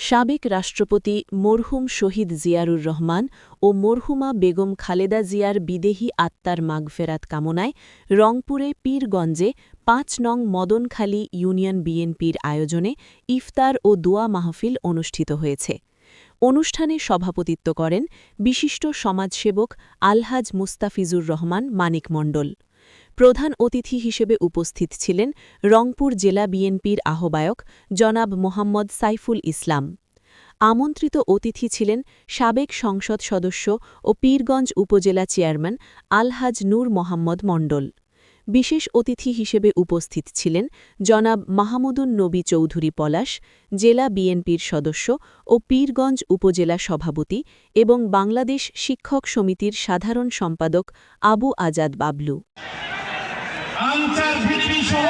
সাবেক রাষ্ট্রপতি মরহুম শহীদ জিয়াউর রহমান ও মরহুমা বেগম খালেদা জিয়ার বিদেহী আত্মার মাগফেরাত কামনায় রংপুরে পীরগঞ্জে ৫ নং মদনখালী ইউনিয়ন বিএনপির আয়োজনে ইফতার ও দোয়া মাহফিল অনুষ্ঠিত হয়েছে। অনুষ্ঠানে সভাপতিত্ব করেন বিশিষ্ট সমাজসেবক আলহাজ মুস্তাফিজুর রহমান মানিক মণ্ডল। প্রধান অতিথি হিসেবে উপস্থিত ছিলেন রংপুর জেলা বিএনপির আহ্বায়ক জনাব মোহাম্মদ সাইফুল ইসলাম। আমন্ত্রিত অতিথি ছিলেন সাবেক সংসদ সদস্য ও পীরগঞ্জ উপজেলা চেয়ারম্যান আলহাজ নূর মোহাম্মদ মণ্ডল। বিশেষ অতিথি হিসেবে উপস্থিত ছিলেন জনাব মাহমুদুন নবী চৌধুরী পলাশ, জেলা বিএনপির সদস্য ও পীরগঞ্জ উপজেলা সভাপতি এবং বাংলাদেশ শিক্ষক সমিতির সাধারণ সম্পাদক আবু আজাদ বাবলু। আনসার ভিডিপি সহ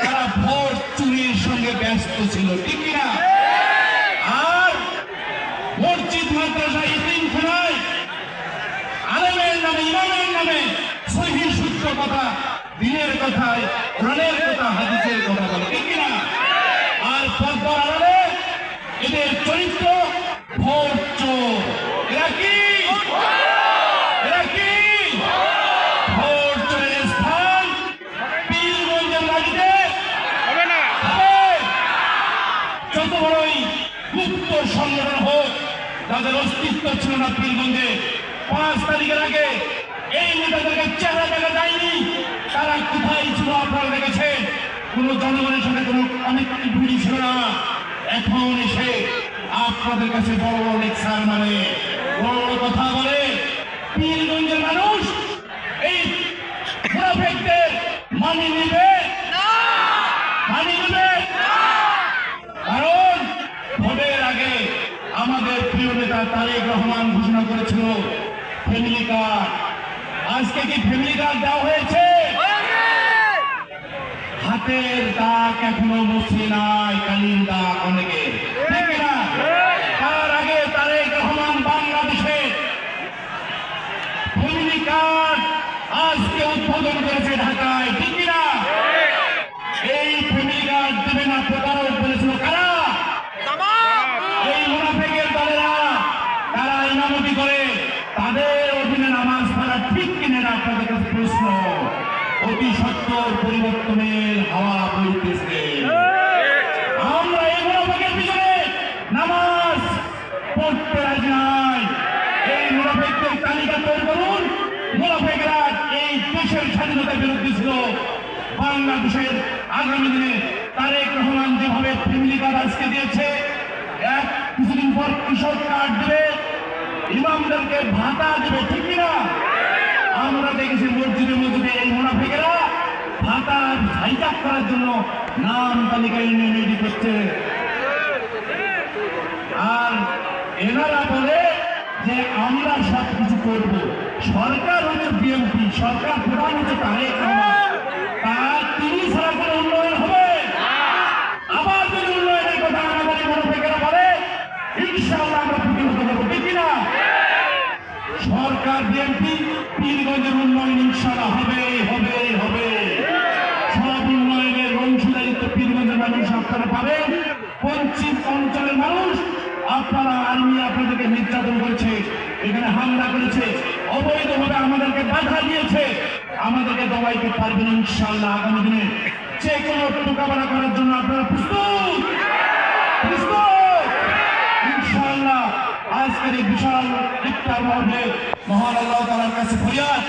তারা ভোট চুরির সঙ্গে ব্যস্ত ছিল, ঠিক কিনা? আর মসজিদ মাদ্রাসা ইতিমখানায় আলেমের নামে ইমামের নামে সহি সূত্র কথা, দিনের কথায় কোরআনের কথা, হাদিসের কথা বলে, ঠিক কিনা? আর পর্দার আড়ালে এদের চরিত্র ভোট চোর। এরা কি যত বড়ই গুপ্ত সংগঠন হোক, যাদের অস্তিত্ব ছিল না পীরগঞ্জে ৫ তারিখের আগে, এই নেতাদেরকে চেহারা দেখা যায়নি। তারা কোথায় ছিল আপনারা দেখেছেন? কোনো জনগণের সাথে কোনো কানেক্টিভিটি ছিল না। এখন এসে আপনাদের কাছে বড় বড় লেকচার মানে বড় বড় কথা বলে। পীরগঞ্জের মানুষ এই মুনাফিকদের মানিয়ে নেবে, মানিয়ে নেবে। কারণ ভোটের আগে আমাদের প্রিয় নেতা তারেক রহমান ঘোষণা করেছিল ফ্যামিলি কার্ড। আজকে কি ফ্যামিলি কার্ড দেওয়া হয়েছে? হাতের দাগ এখনো মুছে নাই, কালির দাগ অনেকে, ঠিক না? তার আগে তারেক রহমান বাংলাদেশে ফ্যামিলি কার্ড আজকে উদ্বোধন করেছে ঢাকায়, ঠিক না? এই ফ্যামিলি কার্ড দেবে না প্রতারক বলেছিল কারা? এই মুনাফিকের দলেরা, তারা ইমামতি করে, তাদের অধীনে নামাজ পড়া ঠিক কিনা? আপনাদের কাছে প্রশ্ন। অতি সত্তর পরিবর্তনের হাওয়া বইতেছে। আমরা এই মুনাফিকের পিছনে নামাজ পড়তে রাজি নাই। এই মুনাফিকদের তালিকা তৈরি করুন। মুনাফিকরা এই দেশের স্বাধীনতার বিরুদ্ধে ছিল। বাংলাদেশের আগামী দিনে তারেক রহমান যেভাবে ফ্যামিলি কার্ড আজকে দিয়েছে, কিছুদিন পর কৃষক কার্ড দেবে, ইমামদেরকে ভাতা দেবে, ঠিক কিনা? আমরা দেখেছি মসজিদে মসজিদে এই মুনাফিকেরা ভাতা হাইজ্যাক করার জন্য নাম তালিকায় রেডি করছে। আর এনারা বলে যে আমরা সবকিছু করব। সরকার হচ্ছে বিএনপি, সরকার প্রধান হচ্ছে তারেক রহমান। তার তিনি ছাড়া কোনো উন্নয়ন হবে? আবার যদি উন্নয়নের কথা আমাদের মুনাফিকেরা বলে, ইনশাআল্লাহ আমরা প্রতিহত করবো, ঠিক কিনা? সরকার বিএনপি পীরগঞ্জের উন্নয়ন ইনশাআল্লাহ হবে, হবে, হবে। সব উন্নয়নের অংশীদারিত্ব পীরগঞ্জের মানুষ আপনারা পাবেন। পশ্চিম অঞ্চলের মানুষ, আপনারা আর্মি আপনাদেরকে নির্যাতন করেছে, এখানে হামলা করেছে, অবৈধভাবে আমাদেরকে বাধা দিয়েছে। আমাদেরকে দবাইতে পারবেন ইনশাআল্লাহ। আগামী দিনে যে কোনো মোকাবেলা করার জন্য আপনারা প্রস্তুত, প্রস্তুত ইনশাআল্লাহ। আজকের এই বিশাল ইফতার মাহফিলে মহান আল্লাহ তাআলার কাছে ফরিয়াদ।